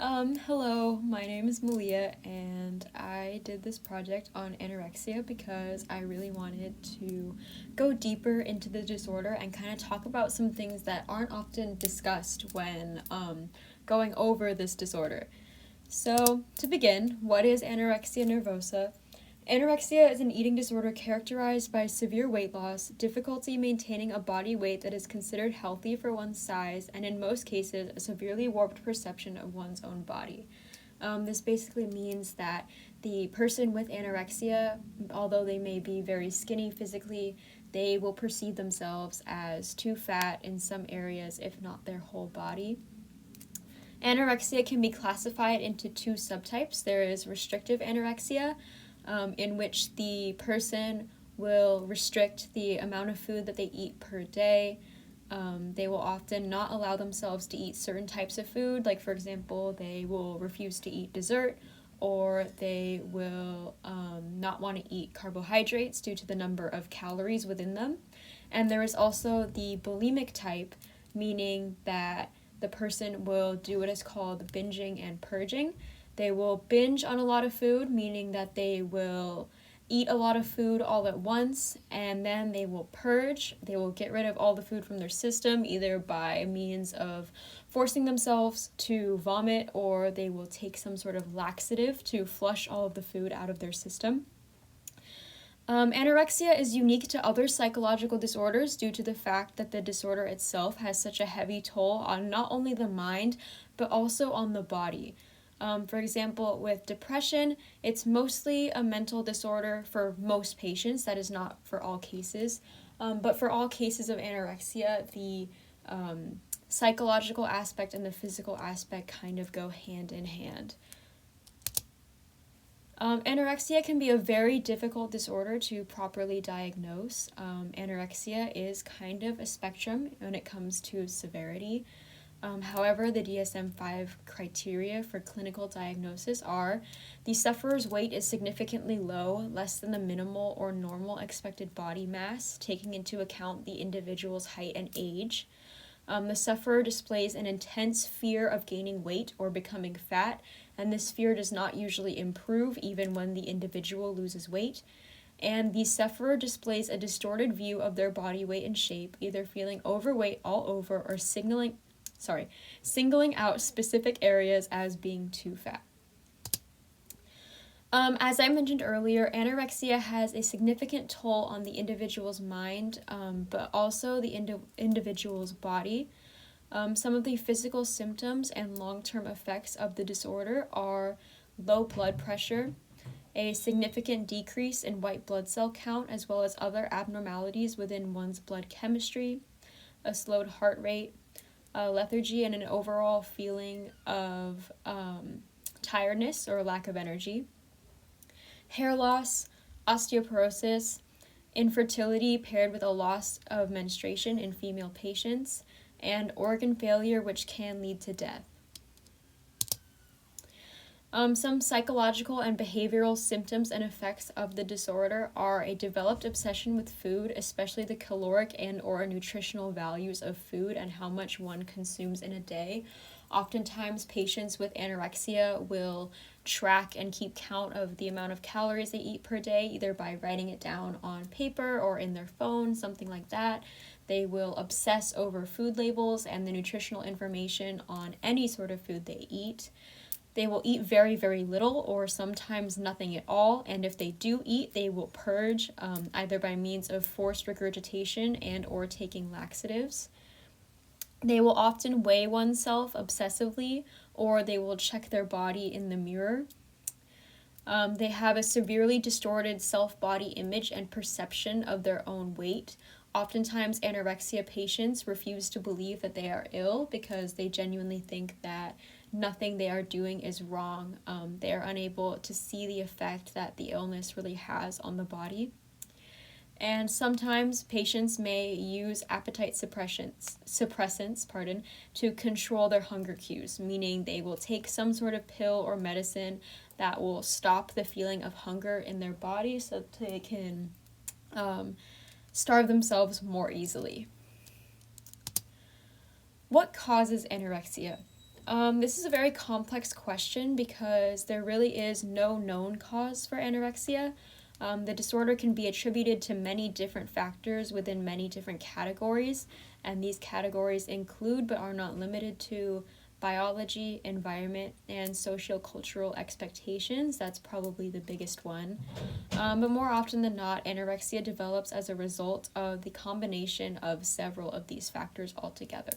Hello, my name is Malia, and I did this project on anorexia because I really wanted to go deeper into the disorder and kind of talk about some things that aren't often discussed when going over this disorder. So, to begin, what is anorexia nervosa? Anorexia is an eating disorder characterized by severe weight loss, difficulty maintaining a body weight that is considered healthy for one's size, and in most cases, a severely warped perception of one's own body. This basically means that the person with anorexia, although they may be very skinny physically, they will perceive themselves as too fat in some areas, if not their whole body. Anorexia can be classified into two subtypes. There is restrictive anorexia, in which the person will restrict the amount of food that they eat per day. They will often not allow themselves to eat certain types of food, like, for example, they will refuse to eat dessert, or they will not want to eat carbohydrates due to the number of calories within them. And there is also the bulimic type, meaning that the person will do what is called binging and purging. They will binge on a lot of food, meaning that they will eat a lot of food all at once, and then they will purge. They will get rid of all the food from their system, either by means of forcing themselves to vomit, or they will take some sort of laxative to flush all of the food out of their system. Anorexia is unique to other psychological disorders due to the fact that the disorder itself has such a heavy toll on not only the mind, but also on the body. For example, with depression, it's mostly a mental disorder for most patients. That is not for all cases. But for all cases of anorexia, the psychological aspect and the physical aspect kind of go hand in hand. Anorexia can be a very difficult disorder to properly diagnose. Anorexia is kind of a spectrum when it comes to severity. However, the DSM-5 criteria for clinical diagnosis are: the sufferer's weight is significantly low, less than the minimal or normal expected body mass, taking into account the individual's height and age. The sufferer displays an intense fear of gaining weight or becoming fat, and this fear does not usually improve even when the individual loses weight. And the sufferer displays a distorted view of their body weight and shape, either feeling overweight all over or singling out specific areas as being too fat. As I mentioned earlier, anorexia has a significant toll on the individual's mind, but also the individual's body. Some of the physical symptoms and long-term effects of the disorder are low blood pressure, a significant decrease in white blood cell count, as well as other abnormalities within one's blood chemistry, a slowed heart rate, lethargy, and an overall feeling of tiredness or lack of energy, hair loss, osteoporosis, infertility paired with a loss of menstruation in female patients, and organ failure, which can lead to death. Some psychological and behavioral symptoms and effects of the disorder are a developed obsession with food, especially the caloric and or nutritional values of food and how much one consumes in a day. Oftentimes, patients with anorexia will track and keep count of the amount of calories they eat per day, either by writing it down on paper or in their phone, something like that. They will obsess over food labels and the nutritional information on any sort of food they eat. They will eat very, very little or sometimes nothing at all, and if they do eat, they will purge, either by means of forced regurgitation and or taking laxatives. They will often weigh oneself obsessively, or they will check their body in the mirror. They have a severely distorted self-body image and perception of their own weight. Oftentimes, anorexia patients refuse to believe that they are ill because they genuinely think that nothing they are doing is wrong. They are unable to see the effect that the illness really has on the body. And sometimes patients may use appetite suppressants, to control their hunger cues, meaning they will take some sort of pill or medicine that will stop the feeling of hunger in their body so that they can starve themselves more easily. What causes anorexia? This is a very complex question because there really is no known cause for anorexia. The disorder can be attributed to many different factors within many different categories, and these categories include but are not limited to biology, environment, and sociocultural expectations. That's probably the biggest one. But more often than not, anorexia develops as a result of the combination of several of these factors altogether.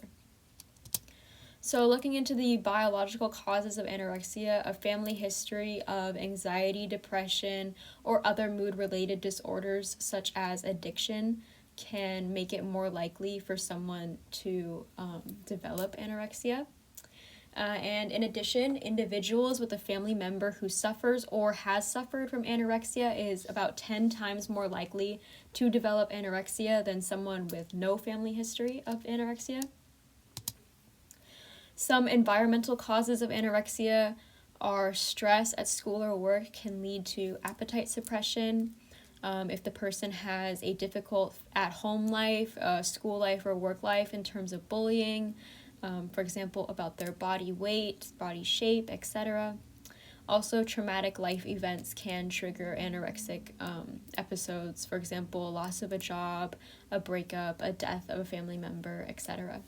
So looking into the biological causes of anorexia, a family history of anxiety, depression, or other mood-related disorders such as addiction can make it more likely for someone to develop anorexia. And in addition, individuals with a family member who suffers or has suffered from anorexia is about 10 times more likely to develop anorexia than someone with no family history of anorexia. Some environmental causes of anorexia are stress at school or work can lead to appetite suppression. If the person has a difficult at-home life, school life, or work life in terms of bullying, for example, about their body weight, body shape, etc. Also, traumatic life events can trigger anorexic episodes, for example, loss of a job, a breakup, a death of a family member, etc.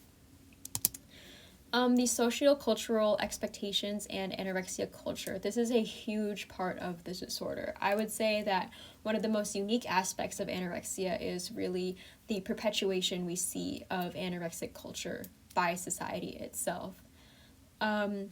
The socio-cultural expectations and anorexia culture. This is a huge part of this disorder. I would say that one of the most unique aspects of anorexia is really the perpetuation we see of anorexic culture by society itself. 80%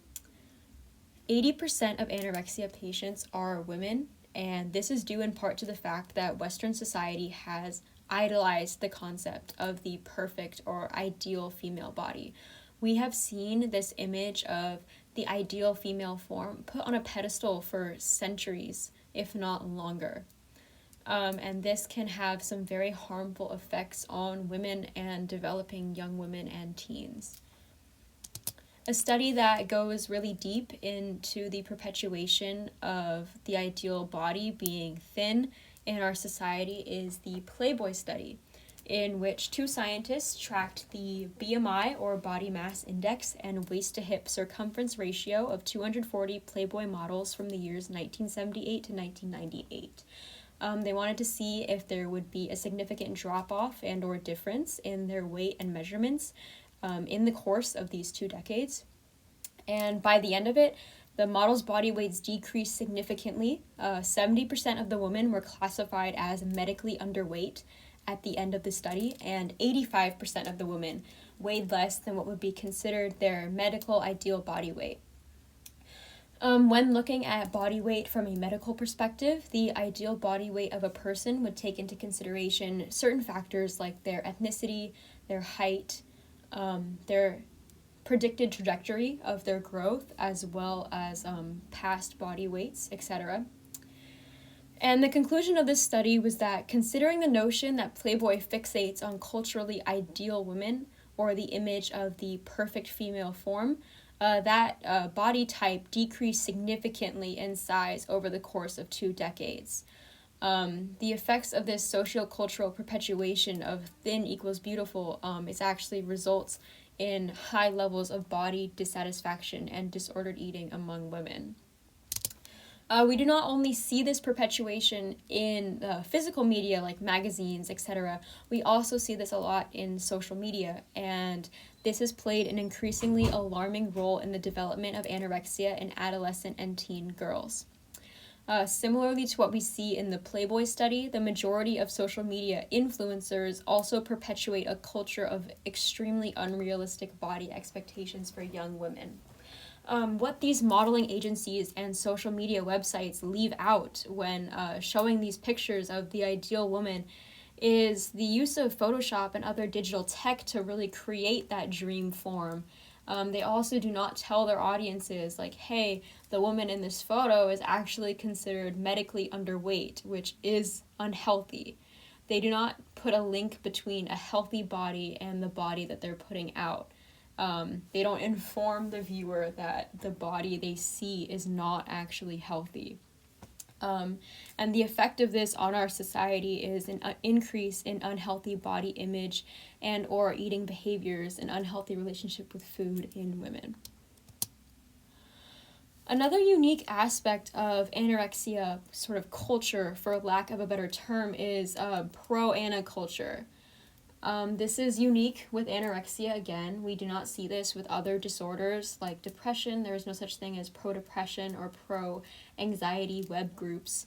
of anorexia patients are women, and this is due in part to the fact that Western society has idolized the concept of the perfect or ideal female body. We have seen this image of the ideal female form put on a pedestal for centuries, if not longer. And this can have some very harmful effects on women and developing young women and teens. A study that goes really deep into the perpetuation of the ideal body being thin in our society is the Playboy study, in which two scientists tracked the BMI, or body mass index, and waist-to-hip circumference ratio of 240 Playboy models from the years 1978 to 1998. They wanted to see if there would be a significant drop-off and or difference in their weight and measurements in the course of these 2 decades. And by the end of it, the models' body weights decreased significantly. 70% of the women were classified as medically underweight at the end of the study, and 85% of the women weighed less than what would be considered their medical ideal body weight. When looking at body weight from a medical perspective, the ideal body weight of a person would take into consideration certain factors like their ethnicity, their height, their predicted trajectory of their growth, as well as past body weights, etc. And the conclusion of this study was that, considering the notion that Playboy fixates on culturally ideal women, or the image of the perfect female form, that body type decreased significantly in size over the course of 2 decades. The effects of this socio-cultural perpetuation of thin equals beautiful is actually results in high levels of body dissatisfaction and disordered eating among women. We do not only see this perpetuation in physical media like magazines, etc. We also see this a lot in social media, and this has played an increasingly alarming role in the development of anorexia in adolescent and teen girls. Similarly to what we see in the Playboy study, the majority of social media influencers also perpetuate a culture of extremely unrealistic body expectations for young women. What these modeling agencies and social media websites leave out when showing these pictures of the ideal woman is the use of Photoshop and other digital tech to really create that dream form. They also do not tell their audiences, like, hey, the woman in this photo is actually considered medically underweight, which is unhealthy. They do not put a link between a healthy body and the body that they're putting out. They don't inform the viewer that the body they see is not actually healthy. And the effect of this on our society is an increase in unhealthy body image and or eating behaviors and unhealthy relationship with food in women. Another unique aspect of anorexia sort of culture, for lack of a better term, is pro-ana culture. This is unique with anorexia. Again, we do not see this with other disorders like depression. There is no such thing as pro-depression or pro-anxiety web groups.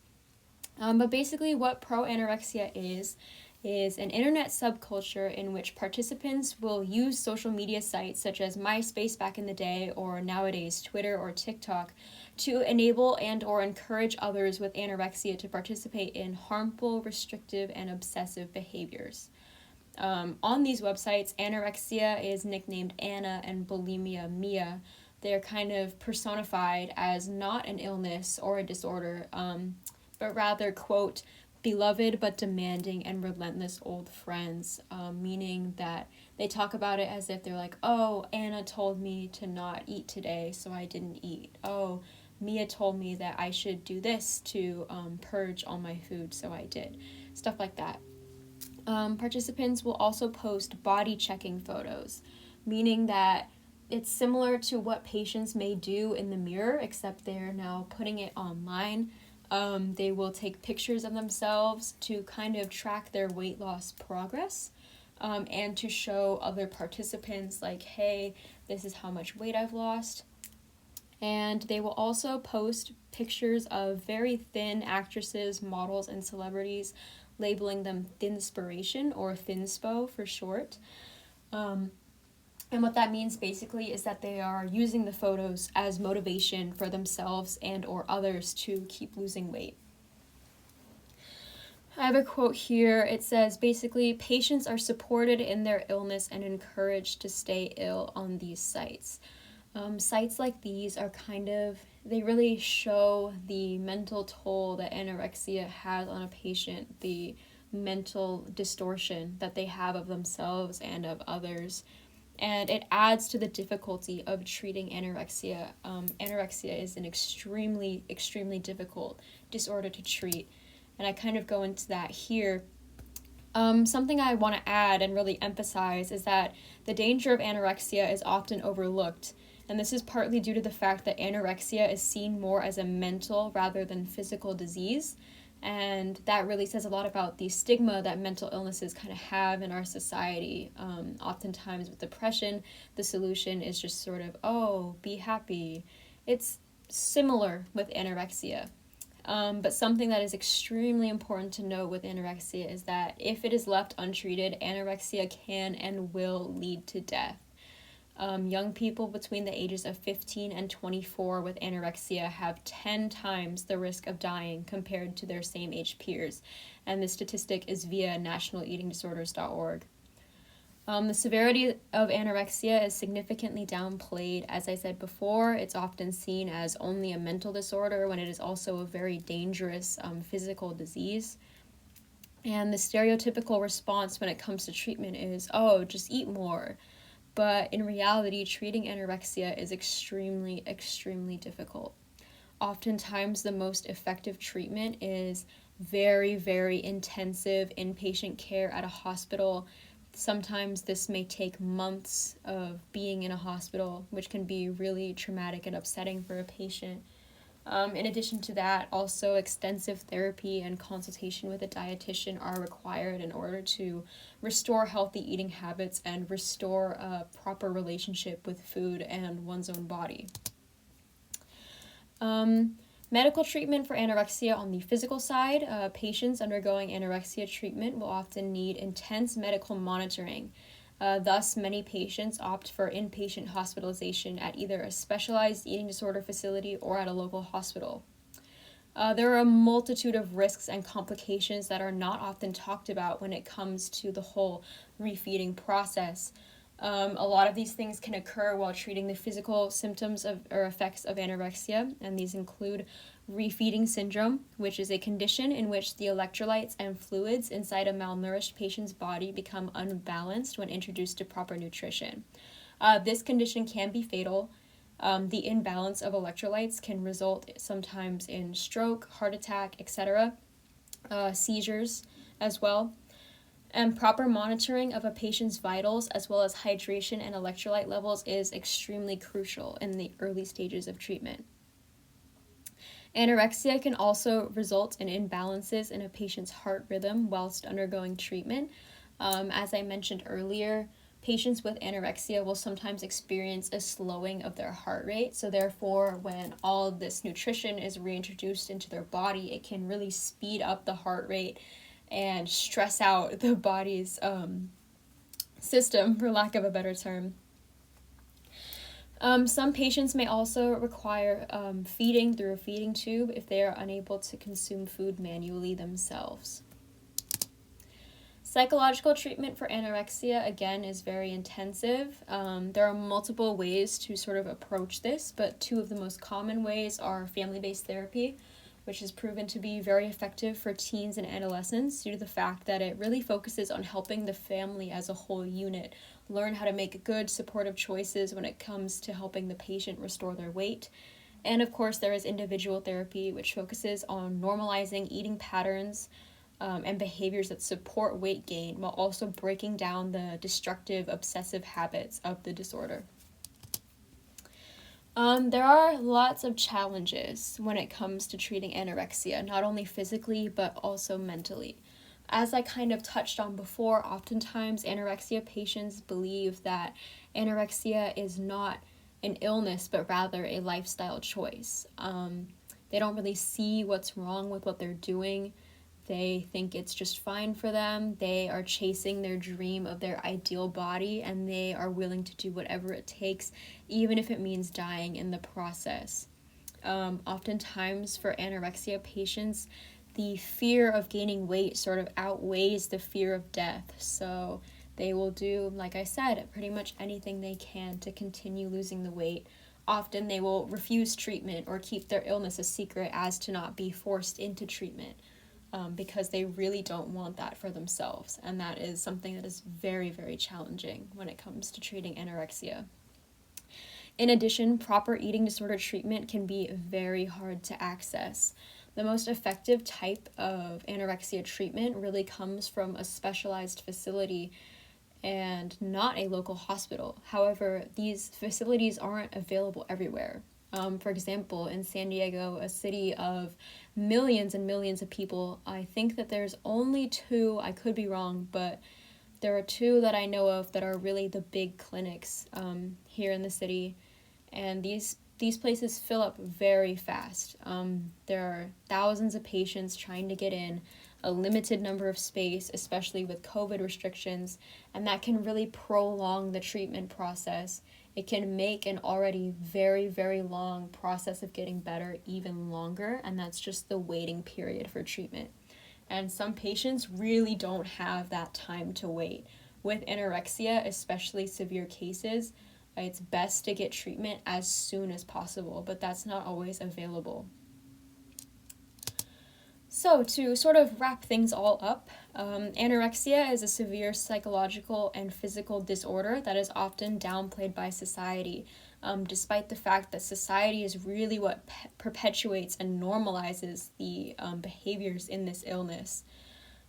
But basically what pro-anorexia is an internet subculture in which participants will use social media sites such as MySpace back in the day, or nowadays Twitter or TikTok, to enable and or encourage others with anorexia to participate in harmful, restrictive, and obsessive behaviors. On these websites, anorexia is nicknamed Anna and bulimia Mia. They're kind of personified as not an illness or a disorder, but rather, quote, beloved but demanding and relentless old friends, meaning that they talk about it as if they're like, oh, Anna told me to not eat today, so I didn't eat. Oh, Mia told me that I should do this to purge all my food, so I did. Stuff like that. Participants will also post body checking photos, meaning that it's similar to what patients may do in the mirror, except they're now putting it online. They will take pictures of themselves to kind of track their weight loss progress, and to show other participants like, hey, this is how much weight I've lost. And they will also post pictures of very thin actresses, models, and celebrities, labeling them thinspiration or thinspo for short. And what that means basically is that they are using the photos as motivation for themselves and or others to keep losing weight. I have a quote here. It says, basically, patients are supported in their illness and encouraged to stay ill on these sites. Sites like these are they really show the mental toll that anorexia has on a patient, the mental distortion that they have of themselves and of others. And it adds to the difficulty of treating anorexia. Anorexia is an extremely, extremely difficult disorder to treat. And I kind of go into that here. Something I want to add and really emphasize is that the danger of anorexia is often overlooked. And this is partly due to the fact that anorexia is seen more as a mental rather than physical disease. And that really says a lot about the stigma that mental illnesses kind of have in our society. Oftentimes with depression, the solution is just sort of, oh, be happy. It's similar with anorexia. But something that is extremely important to note with anorexia is that if it is left untreated, anorexia can and will lead to death. Young people between the ages of 15 and 24 with anorexia have 10 times the risk of dying compared to their same age peers, and the statistic is via nationaleatingdisorders.org. The severity of anorexia is significantly downplayed. As I said before, it's often seen as only a mental disorder when it is also a very dangerous physical disease. And the stereotypical response when it comes to treatment is, oh, just eat more. But in reality, treating anorexia is extremely, extremely difficult. Oftentimes, the most effective treatment is very, very intensive inpatient care at a hospital. Sometimes this may take months of being in a hospital, which can be really traumatic and upsetting for a patient. In addition to that, also extensive therapy and consultation with a dietitian are required in order to restore healthy eating habits and restore a proper relationship with food and one's own body. Medical treatment for anorexia on the physical side, patients undergoing anorexia treatment will often need intense medical monitoring. Thus, many patients opt for inpatient hospitalization at either a specialized eating disorder facility or at a local hospital. There are a multitude of risks and complications that are not often talked about when it comes to the whole refeeding process. A lot of these things can occur while treating the physical symptoms or effects of anorexia, and these include refeeding syndrome, which is a condition in which the electrolytes and fluids inside a malnourished patient's body become unbalanced when introduced to proper nutrition. This condition can be fatal. The imbalance of electrolytes can result sometimes in stroke, heart attack, etc., seizures as well. And proper monitoring of a patient's vitals as well as hydration and electrolyte levels is extremely crucial in the early stages of treatment. Anorexia can also result in imbalances in a patient's heart rhythm whilst undergoing treatment. As I mentioned earlier, patients with anorexia will sometimes experience a slowing of their heart rate. So therefore, when all of this nutrition is reintroduced into their body, it can really speed up the heart rate and stress out the body's system, for lack of a better term. Some patients may also require feeding through a feeding tube if they are unable to consume food manually themselves. Psychological treatment for anorexia, again, is very intensive. There are multiple ways to sort of approach this, but two of the most common ways are family-based therapy, which is proven to be very effective for teens and adolescents due to the fact that it really focuses on helping the family as a whole unit learn how to make good supportive choices when it comes to helping the patient restore their weight. And of course, there is individual therapy, which focuses on normalizing eating patterns and behaviors that support weight gain while also breaking down the destructive, obsessive habits of the disorder. There are lots of challenges when it comes to treating anorexia, not only physically, but also mentally. As I kind of touched on before, oftentimes anorexia patients believe that anorexia is not an illness, but rather a lifestyle choice. They don't really see what's wrong with what they're doing. They think it's just fine for them. They are chasing their dream of their ideal body, and they are willing to do whatever it takes, even if it means dying in the process. Oftentimes for anorexia patients, the fear of gaining weight sort of outweighs the fear of death. So they will do, like I said, pretty much anything they can to continue losing the weight. Often they will refuse treatment or keep their illness a secret as to not be forced into treatment. Because they really don't want that for themselves. And that is something that is very, very challenging when it comes to treating anorexia. In addition, proper eating disorder treatment can be very hard to access. The most effective type of anorexia treatment really comes from a specialized facility and not a local hospital. However, these facilities aren't available everywhere. For example, in San Diego, a city of millions and millions of people, I think that there's only two, I could be wrong, but there are two that I know of that are really the big clinics here in the city, and these places fill up very fast. There are thousands of patients trying to get in, a limited number of space, especially with COVID restrictions, and that can really prolong the treatment process. It can make an already very, very long process of getting better even longer, and that's just the waiting period for treatment. And some patients really don't have that time to wait. With anorexia, especially severe cases, it's best to get treatment as soon as possible, but that's not always available. So to sort of wrap things all up, anorexia is a severe psychological and physical disorder that is often downplayed by society, despite the fact that society is really what perpetuates and normalizes the behaviors in this illness.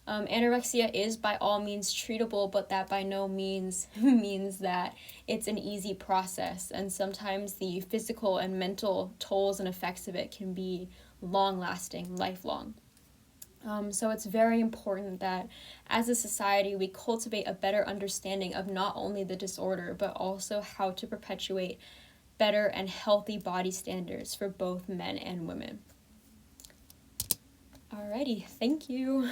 Anorexia is by all means treatable, but that by no means means that it's an easy process, and sometimes the physical and mental tolls and effects of it can be long-lasting, lifelong. So it's very important that as a society we cultivate a better understanding of not only the disorder but also how to perpetuate better and healthy body standards for both men and women. Alrighty, thank you.